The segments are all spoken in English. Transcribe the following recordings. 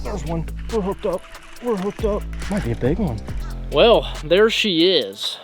There's one. We're hooked up. We're hooked up. Might be a big one. Well, there she is.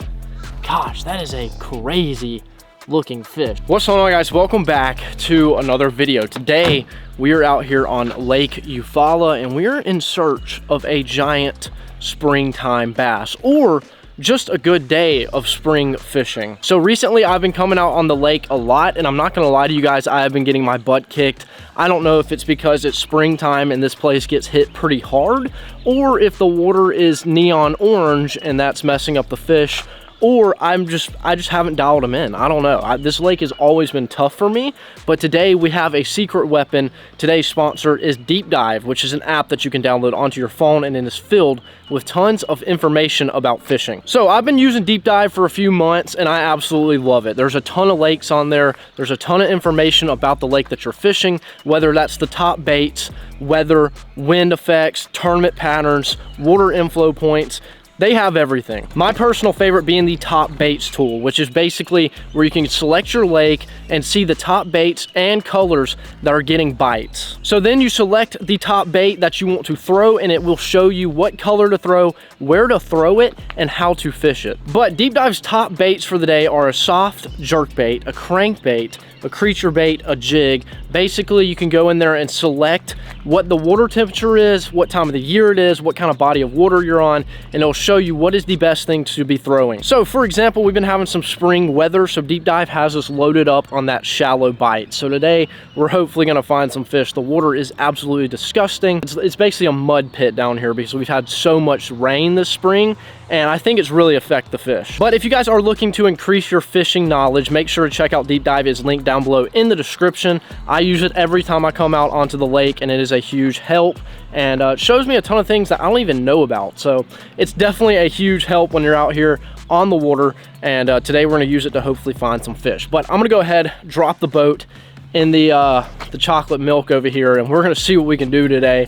Gosh, that is a crazy looking fish. What's going on, guys? Welcome back to another video. Today we are out here on Lake Eufaula and we are in search of a giant springtime bass, or just a good day of spring fishing. So recently I've been coming out on the lake a lot, and I'm not gonna lie to you guys, I have been getting my butt kicked. I don't know if it's because it's springtime and this place gets hit pretty hard, or if the water is neon orange and that's messing up the fish, or I just haven't dialed them in. I don't know. This lake has always been tough for me, but today we have a secret weapon. Today's sponsor is Deep Dive, which is an app that you can download onto your phone, and it is filled with tons of information about fishing. So I've been using Deep Dive for a few months and I absolutely love it. There's a ton of lakes on there. There's a ton of information about the lake that you're fishing, whether that's the top baits, weather, wind effects, tournament patterns, water inflow points. They have everything. My personal favorite being the top baits tool, which is basically where you can select your lake and see the top baits and colors that are getting bites. So then you select the top bait that you want to throw, and it will show you what color to throw, where to throw it, and how to fish it. But Deep Dive's top baits for the day are a soft jerk bait, a crank bait, a creature bait, a jig. Basically, you can go in there and select what the water temperature is, what time of the year it is, what kind of body of water you're on, and it'll show you what is the best thing to be throwing. So for example, we've been having some spring weather, so Deep Dive has us loaded up on that shallow bite. So today, we're hopefully gonna find some fish. The water is absolutely disgusting. It's basically a mud pit down here because we've had so much rain this spring, and I think it's really affected the fish. But if you guys are looking to increase your fishing knowledge, make sure to check out Deep Dive. It's linked down below in the description. I use it every time I come out onto the lake, and it is a huge help, and it shows me a ton of things that I don't even know about. So it's definitely a huge help when you're out here on the water, and today we're gonna use it to hopefully find some fish. But I'm gonna go ahead, drop the boat in the chocolate milk over here, and we're gonna see what we can do today.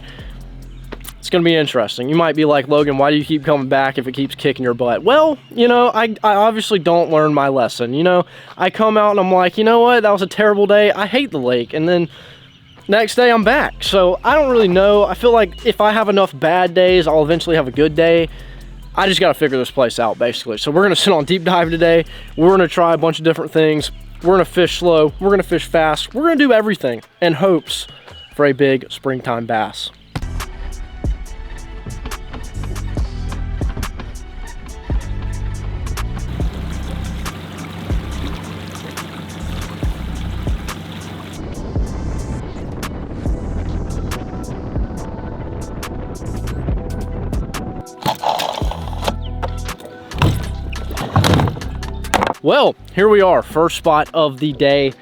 It's gonna be interesting. You might be like, Logan, why do you keep coming back if it keeps kicking your butt? Well, you know, I obviously don't learn my lesson. You know, I come out and I'm like, you know what, that was a terrible day. I hate the lake. And then next day I'm back. So I don't really know. I feel like if I have enough bad days, I'll eventually have a good day. I just gotta figure this place out, basically. So we're gonna sit on Deep Dive today. We're gonna try a bunch of different things. We're gonna fish slow. We're gonna fish fast. We're gonna do everything in hopes for a big springtime bass. Well, here we are, first spot of the day.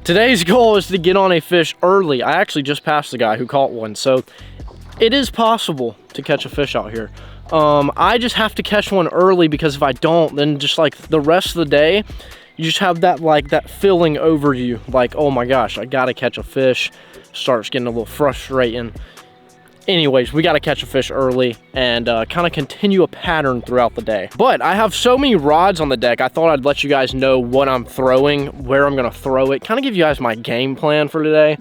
Today's goal is to get on a fish early. I actually just passed the guy who caught one, so it is possible to catch a fish out here. I just have to catch one early, because if I don't, then just like the rest of the day, you just have that that feeling over you, like, oh my gosh, I gotta catch a fish. Starts getting a little frustrating. Anyways, we got to catch a fish early and kind of continue a pattern throughout the day. But I have so many rods on the deck, I thought I'd let you guys know what I'm throwing, where I'm going to throw it, kind of give you guys my game plan for today.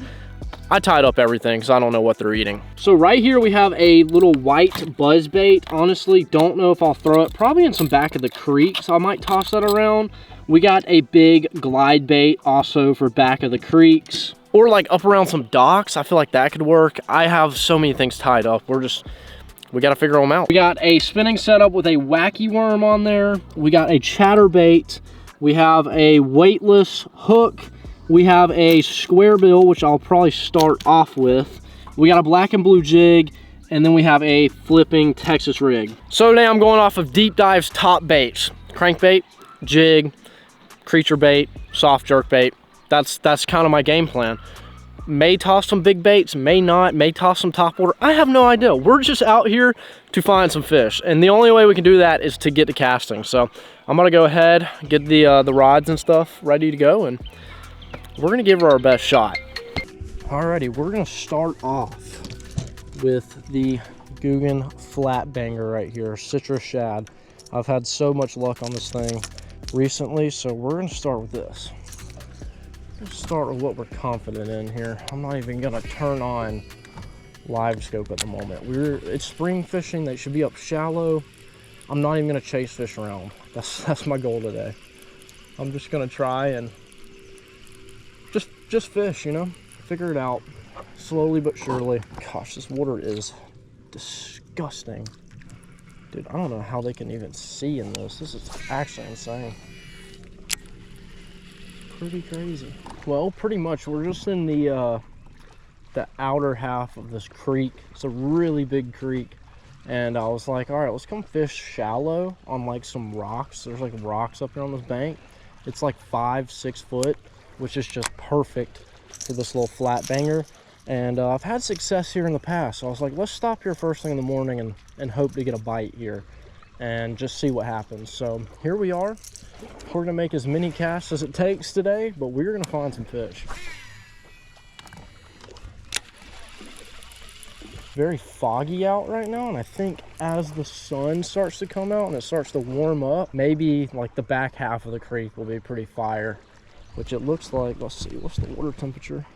I tied up everything because I don't know what they're eating. So right here we have a little white buzz bait. Honestly, don't know if I'll throw it. Probably in some back of the creek, so I might toss that around. We got a big glide bait also for back of the creeks, or like up around some docks. I feel like that could work. I have so many things tied up. We got to figure them out. We got a spinning setup with a wacky worm on there. We got a chatterbait. We have a weightless hook. We have a square bill, which I'll probably start off with. We got a black and blue jig, and then we have a flipping Texas rig. So today I'm going off of Deep Dive's top baits: crankbait, jig, creature bait, soft jerk bait. That's kind of my game plan. May toss some big baits, may not, may toss some topwater. I have no idea. We're just out here to find some fish, and the only way we can do that is to get to casting. So I'm gonna go ahead, get the rods and stuff ready to go, and we're gonna give her our best shot. Alrighty, we're gonna start off with the Guggen flat banger right here, citrus shad. I've had so much luck on this thing recently, so we're gonna start with this. Let's start with what we're confident in here. I'm not even gonna turn on live scope at the moment. It's spring fishing. They should be up shallow. I'm not even gonna chase fish around. That's my goal today. I'm just gonna try and just fish, you know, figure it out slowly but surely. Gosh, this water is disgusting. Dude, I don't know how they can even see in this. This is actually insane. Pretty crazy. Well, pretty much we're just in the outer half of this creek. It's a really big creek. And I was like, all right, let's come fish shallow on like some rocks. There's like rocks up here on this bank. It's like 5-6 foot, which is just perfect for this little flat banger. And I've had success here in the past. So I was like, let's stop here first thing in the morning and hope to get a bite here and just see what happens. So here we are. We're gonna make as many casts as it takes today, but we're gonna find some fish. Very foggy out right now, and I think as the sun starts to come out and it starts to warm up, maybe like the back half of the creek will be pretty fire, which it looks like. Let's see, what's the water temperature?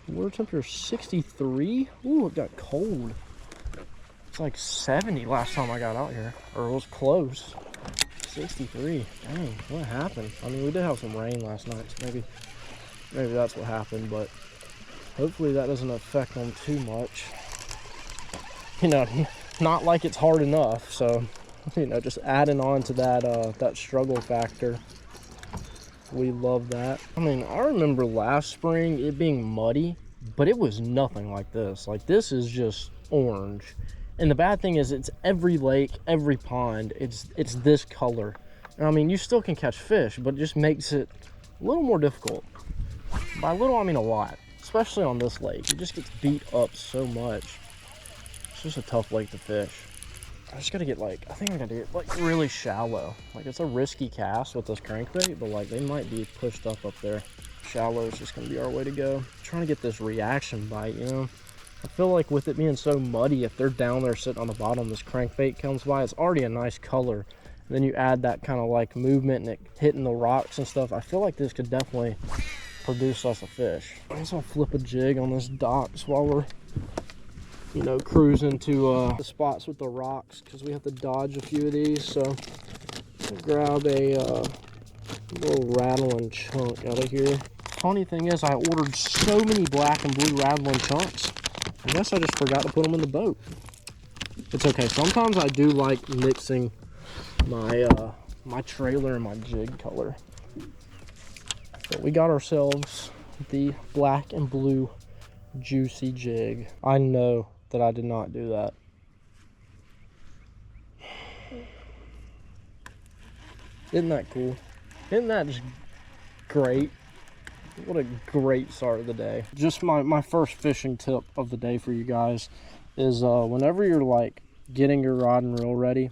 The water temperature is 63. Ooh, it got cold. It's like 70 last time I got out here, or it was close. 63. Dang, what happened? I mean, we did have some rain last night, so maybe that's what happened, but hopefully that doesn't affect them too much. You know, not like it's hard enough, so, you know, just adding on to that struggle factor. We love that. I mean, I remember last spring it being muddy, but it was nothing like this. Like, this is just orange. And the bad thing is, it's every lake, every pond, it's this color. And I mean, you still can catch fish, but it just makes it a little more difficult. By little, I mean a lot, especially on this lake. It just gets beat up so much. It's just a tough lake to fish. I just gotta get I think I gotta get like really shallow. Like, it's a risky cast with this crankbait, but like they might be pushed up there. Shallow is just gonna be our way to go. I'm trying to get this reaction bite, you know? I feel like with it being so muddy, if they're down there sitting on the bottom, this crankbait comes by, it's already a nice color. And then you add that kind of like movement and it hitting the rocks and stuff. I feel like this could definitely produce us a fish. I guess I'll flip a jig on this docks while we're, you know, cruising to the spots with the rocks, because we have to dodge a few of these. So I'll grab a little rattling chunk out of here. Funny thing is, I ordered so many black and blue rattling chunks. I guess I just forgot to put them in the boat. It's okay. Sometimes I do like mixing my my trailer and my jig color. But we got ourselves the black and blue juicy jig. I know that I did not do that. Isn't that cool? Isn't that just great? What a great start of the day. Just my first fishing tip of the day for you guys is whenever you're like getting your rod and reel ready,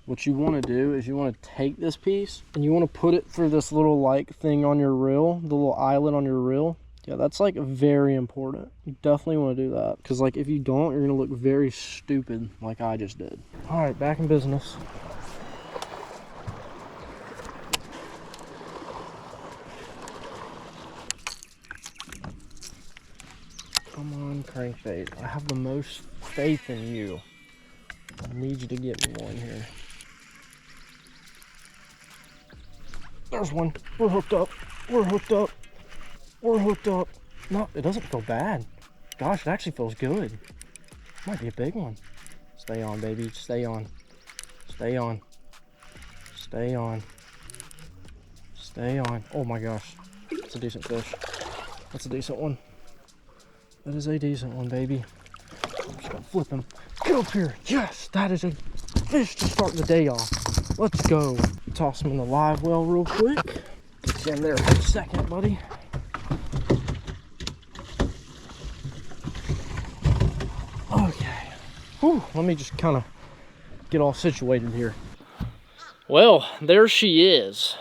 what you want to do is you want to take this piece and you want to put it through this little like thing on your reel, the little eyelet on your reel. Yeah, that's like very important. You definitely want to do that, because like if you don't, you're gonna look very stupid like I just did. All right, back in business. Come on, crankbait. I have the most faith in you. I need you to get me one here. There's one. We're hooked up. We're hooked up. We're hooked up. No, it doesn't feel bad. Gosh, it actually feels good. Might be a big one. Stay on, baby. Stay on. Stay on. Stay on. Stay on. Oh my gosh. That's a decent fish. That's a decent one. That is a decent one, baby. I'm just gonna flip him. Get up here. Yes, that is a fish to start the day off. Let's go. Toss him in the live well real quick. Get you in there for a second, buddy. Okay. Whew, let me just kind of get all situated here. Well, there she is.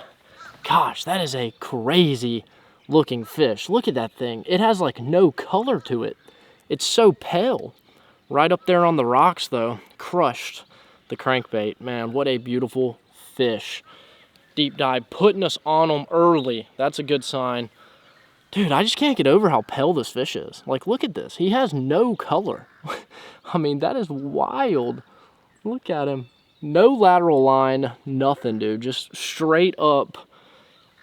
Gosh, that is a crazy looking fish. Look at that thing. It has like no color to it. It's so pale. Right up there on the rocks though, crushed the crankbait. Man, what a beautiful fish. Deep dive, putting us on them early. That's a good sign. Dude, I just can't get over how pale this fish is. Like, look at this. He has no color. I mean, that is wild. Look at him. No lateral line, nothing, dude. Just straight up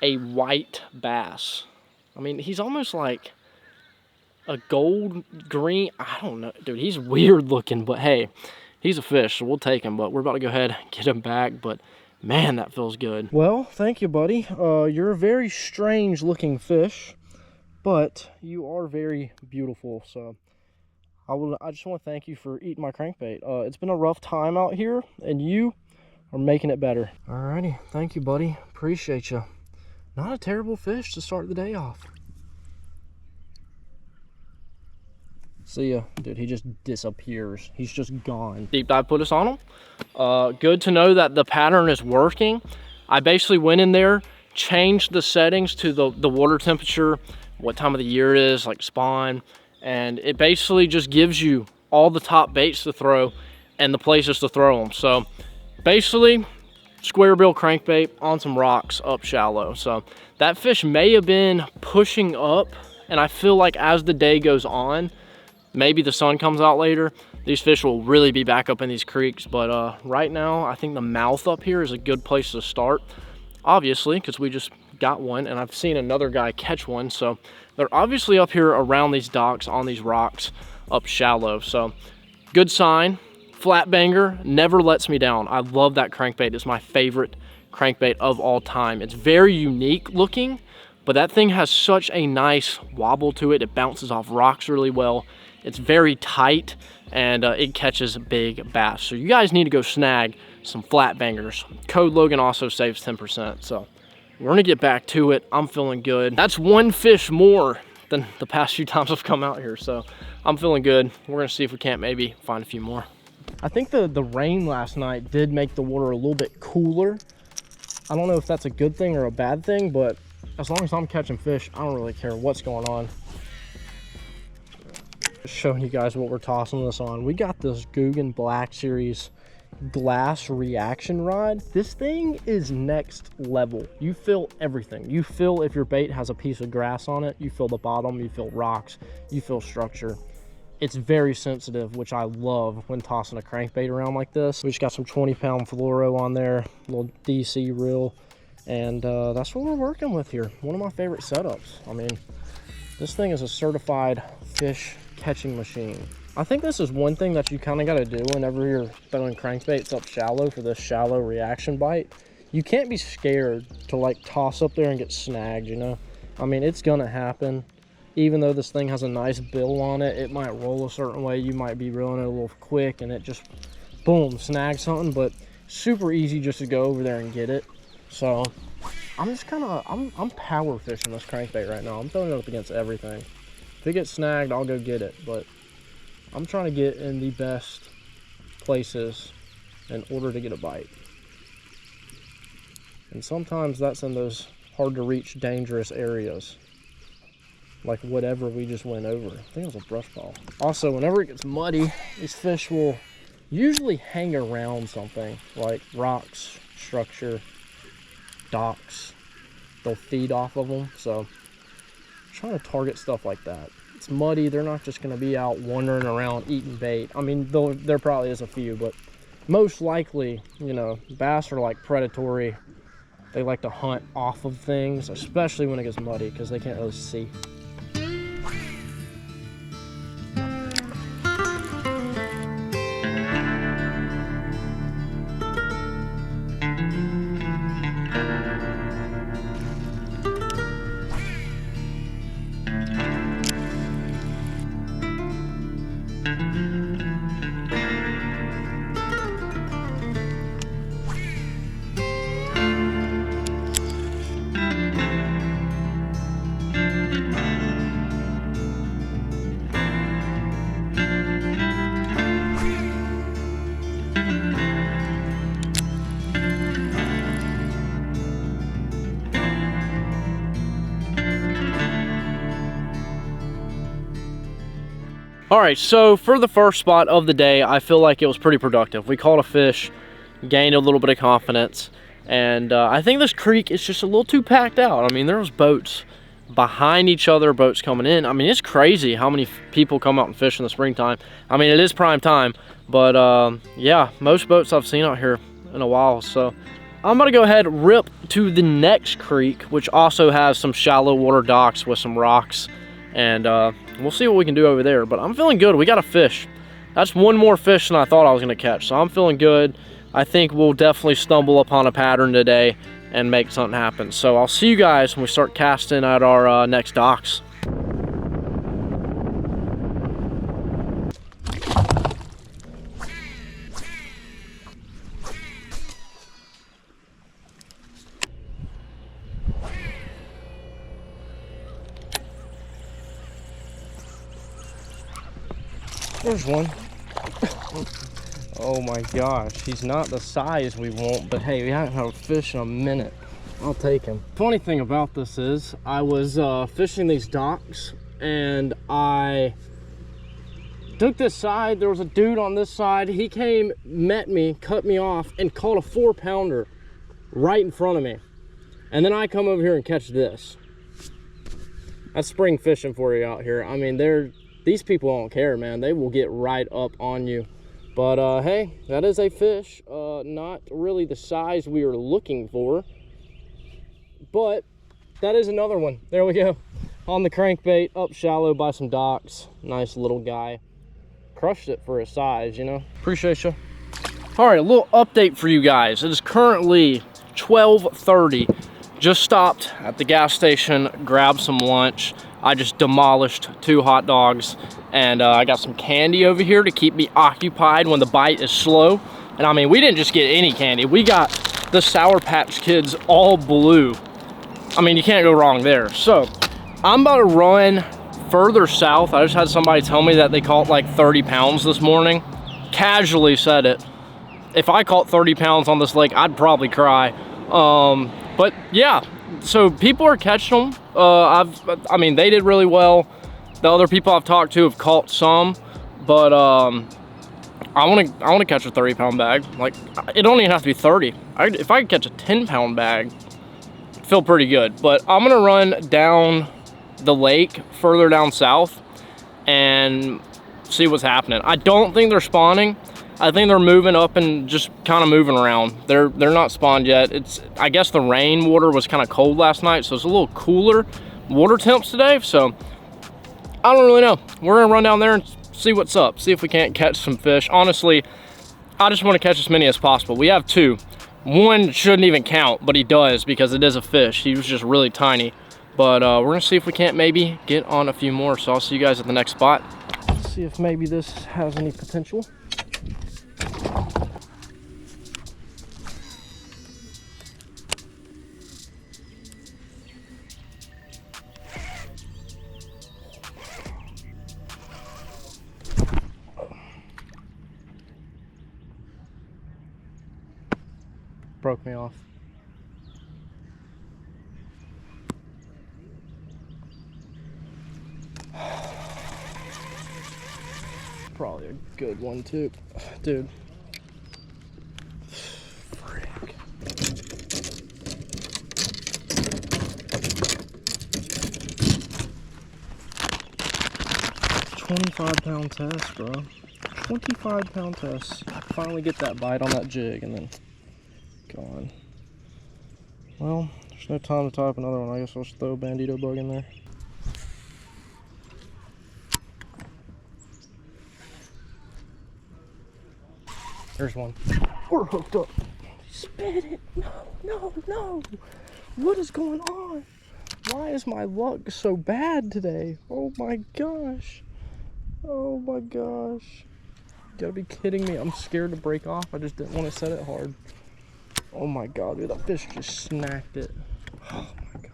a white bass. I mean, he's almost like a gold green. I don't know, dude. He's weird looking, but hey, he's a fish, so we'll take him. But we're about to go ahead and get him back. But man, that feels good. Well, thank you, buddy. You're a very strange looking fish, but you are very beautiful. So I just want to thank you for eating my crankbait. It's been a rough time out here, and you are making it better. Alrighty, thank you, buddy. Appreciate you. Not a terrible fish to start the day off. See ya. Dude, he just disappears. He's just gone. Deep dive put us on him. Good to know that the pattern is working. I basically went in there, changed the settings to the water temperature, what time of the year it is, like spawn, and it basically just gives you all the top baits to throw and the places to throw them. So basically, square bill crankbait on some rocks up shallow. So that fish may have been pushing up, and I feel like as the day goes on, maybe the sun comes out later, these fish will really be back up in these creeks. But right now, I think the mouth up here is a good place to start, obviously, because we just got one, and I've seen another guy catch one. So they're obviously up here around these docks, on these rocks, up shallow. So good sign. Flat banger never lets me down. I love that crankbait. It's my favorite crankbait of all time. It's very unique looking, but that thing has such a nice wobble to it. It bounces off rocks really well. It's very tight, and it catches big bass. So you guys need to go snag some flat bangers. Code Logan also saves 10%. So we're gonna get back to it. I'm feeling good. That's one fish more than the past few times I've come out here. So I'm feeling good. We're gonna see if we can't maybe find a few more. I think the rain last night did make the water a little bit cooler. I don't know if that's a good thing or a bad thing, but as long as I'm catching fish, I don't really care what's going on. Just showing you guys what we're tossing this on. We got this Guggen Black Series glass reaction rod. This thing is next level. You feel everything. You feel if your bait has a piece of grass on it. You feel the bottom. You feel rocks. You feel structure. It's very sensitive, which I love when tossing a crankbait around like this. We just got some 20-pound fluoro on there, little DC reel, and that's what we're working with here. One of my favorite setups. I mean, this thing is a certified fish catching machine. I think this is one thing that you kind of got to do whenever you're throwing crankbaits up shallow for this shallow reaction bite. You can't be scared to like toss up there and get snagged, you know? I mean, it's gonna happen. Even though this thing has a nice bill on it, it might roll a certain way. You might be reeling it a little quick and it just, boom, snag something. But super easy just to go over there and get it. So I'm just kind of, I'm power fishing this crankbait right now. I'm throwing it up against everything. If it gets snagged, I'll go get it. But I'm trying to get in the best places in order to get a bite. And sometimes that's in those hard to reach, dangerous areas. Like whatever we just went over. I think it was a brush ball. Also, whenever it gets muddy, these fish will usually hang around something like rocks, structure, docks. They'll feed off of them. So I'm trying to target stuff like that. It's muddy. They're not just going to be out wandering around eating bait. I mean, though there probably is a few, but most likely, you know, bass are like predatory. They like to hunt off of things, especially when it gets muddy because they can't really see. All right, so for the first spot of the day, I feel like it was pretty productive. We caught a fish, gained a little bit of confidence, and I think this creek is just a little too packed out. I mean, there was boats behind each other, boats coming in. I mean, it's crazy how many people come out and fish in the springtime. I mean, it is prime time, but yeah, most boats I've seen out here in a while. So I'm gonna go ahead and rip to the next creek, which also has some shallow water docks with some rocks, and we'll see what we can do over there. But I'm feeling good. We got a fish. That's one more fish than I thought I was gonna catch, so I'm feeling good. I think we'll definitely stumble upon a pattern today and make something happen. So I'll see you guys when we start casting at our next docks. There's one. Oh my gosh, he's not the size we want, but hey, we haven't had a fish in a minute. I'll take him. Funny thing about this is, I was fishing these docks, and I took this side. There was a dude on this side. He came, met me, cut me off, and caught a 4-pounder right in front of me. And then I come over here and catch this. That's spring fishing for you out here. I mean, these people don't care, man. They will get right up on you. But hey, that is a fish. Not really the size we were looking for, but that is another one. There we go. On the crankbait, up shallow by some docks. Nice little guy. Crushed it for his size, you know. Appreciate you. All right, a little update for you guys. It is currently 12:30. Just stopped at the gas station, grabbed some lunch. I just demolished 2 hot dogs, and I got some candy over here to keep me occupied when the bite is slow. And I mean, we didn't just get any candy. We got the Sour Patch Kids all blue. I mean, you can't go wrong there. So I'm about to run further south. I just had somebody tell me that they caught like 30 pounds this morning. Casually said it. If I caught 30 pounds on this lake, I'd probably cry. But yeah, so people are catching them. I mean, they did really well. The other people I've talked to have caught some, but I want to catch a 30-pound bag. Like, it don't even have to be 30. If I could catch a 10-pound bag, I'd feel pretty good. But I'm gonna run down the lake further down south and see what's happening. I don't think they're spawning. I think they're moving up and just kind of moving around. They're not spawned yet. I guess the rain water was kind of cold last night, so it's a little cooler water temps today. So I don't really know. We're gonna run down there and see what's up. See if we can't catch some fish. Honestly, I just want to catch as many as possible. We have 2. One shouldn't even count, but he does because it is a fish. He was just really tiny. But we're gonna see if we can't maybe get on a few more. So I'll see you guys at the next spot. Let's see if maybe this has any potential. Broke me off. Probably a good one too, dude. Frick. 25-pound test, bro. 25-pound test. Finally get that bite on that jig and then gone. Well, there's no time to tie up another one. I guess I'll just throw a bandito bug in there. There's one. We're hooked up. Spit it. No, no, no. What is going on? Why is my luck so bad today? Oh my gosh. Oh my gosh. You gotta be kidding me. I'm scared to break off. I just didn't want to set it hard. Oh my god, dude. That fish just snacked it. Oh my gosh.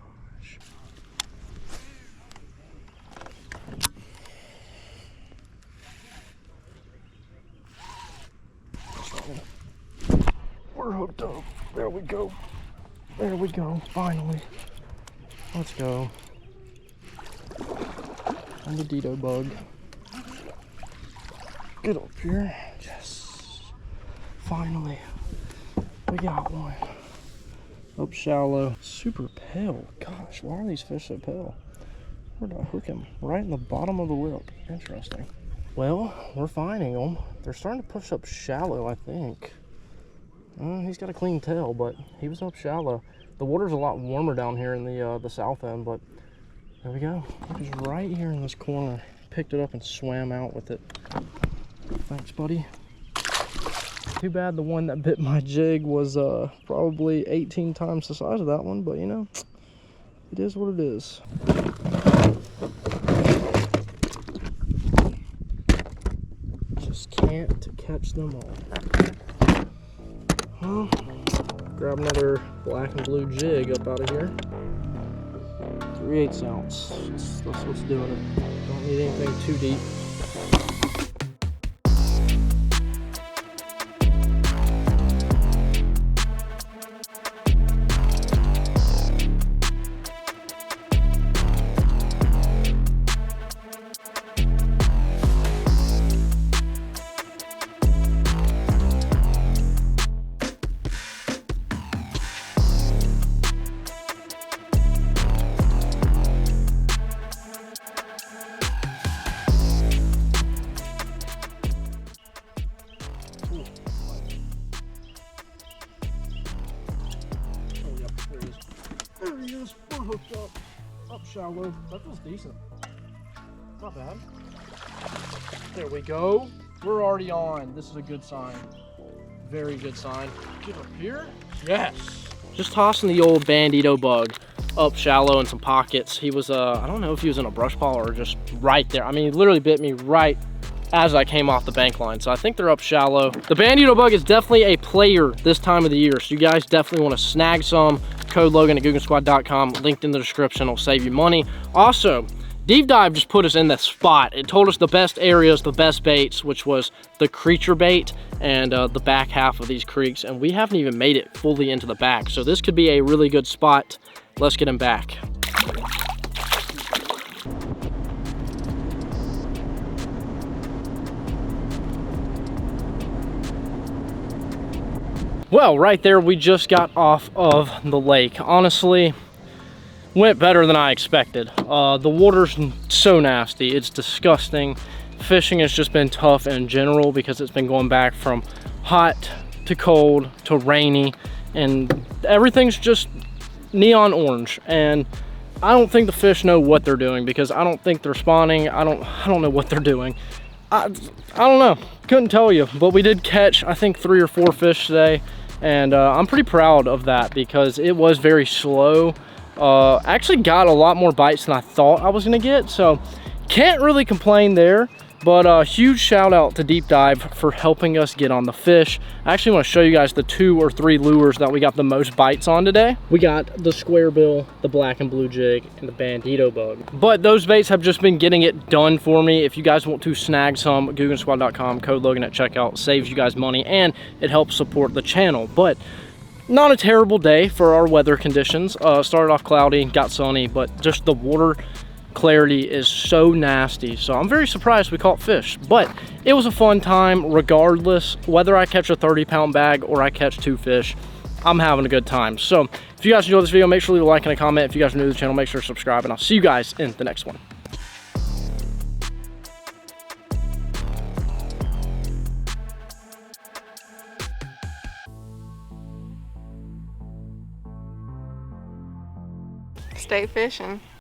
We're hooked up. There we go. There we go. Finally. Let's go. And the Dito bug. Get up here. Yes. Finally. We got one. up shallow. Super pale. Gosh, why are these fish so pale? Where did I hook him? Right in the bottom of the lip. Interesting. Well, we're finding them. They're starting to push up shallow, I think. He's got a clean tail, but he was up shallow. The water's a lot warmer down here in the south end, but there we go. He was right here in this corner. Picked it up and swam out with it. Thanks, buddy. Too bad the one that bit my jig was probably 18 times the size of that one, but you know, it is what it is. Just can't catch them all. Well, grab another black and blue jig up out of here. 3/8 ounce. That's what's doing it. Don't need anything too deep. We're hooked up shallow. That feels decent. Not bad. There we go. We're already on. This is a good sign. Very good sign. Get up here. Yes. Just tossing the old bandito bug up shallow in some pockets. He was, I don't know if he was in a brush pile or just right there. I mean, he literally bit me right as I came off the bank line. So I think they're up shallow. The bandito bug is definitely a player this time of the year. So you guys definitely want to snag some. Code Logan at GuggenSquad.com, linked in the description. It'll save you money. Also, Deep Dive just put us in the spot. It told us the best areas, the best baits, which was the creature bait and the back half of these creeks. And we haven't even made it fully into the back. So this could be a really good spot. Let's get him back. Well, right there, we just got off of the lake. Honestly, went better than I expected. The water's so nasty. It's disgusting. Fishing has just been tough in general because it's been going back from hot to cold to rainy, and everything's just neon orange. And I don't think the fish know what they're doing because I don't think they're spawning. I don't know what they're doing. I don't know. Couldn't tell you, but we did catch, I think, 3 or 4 fish today. And I'm pretty proud of that because it was very slow. Actually got a lot more bites than I thought I was gonna get, so can't really complain there. But huge shout out to Deep Dive for helping us get on the fish. I actually want to show you guys the 2 or 3 lures that we got the most bites on today. We got the square bill, the black and blue jig, and the bandito bug. But those baits have just been getting it done for me. If you guys want to snag some, GuggenSquad.com, code Logan at checkout, saves you guys money and it helps support the channel. But not a terrible day for our weather conditions. Started off cloudy, got sunny, but just the water clarity is so nasty, so I'm very surprised we caught fish. But it was a fun time regardless. Whether I catch a 30-pound bag or I catch 2 fish, I'm having a good time. So if you guys enjoyed this video, make sure to leave a like and a comment. If you guys are new to the channel, make sure to subscribe, and I'll see you guys in the next one. Stay fishing.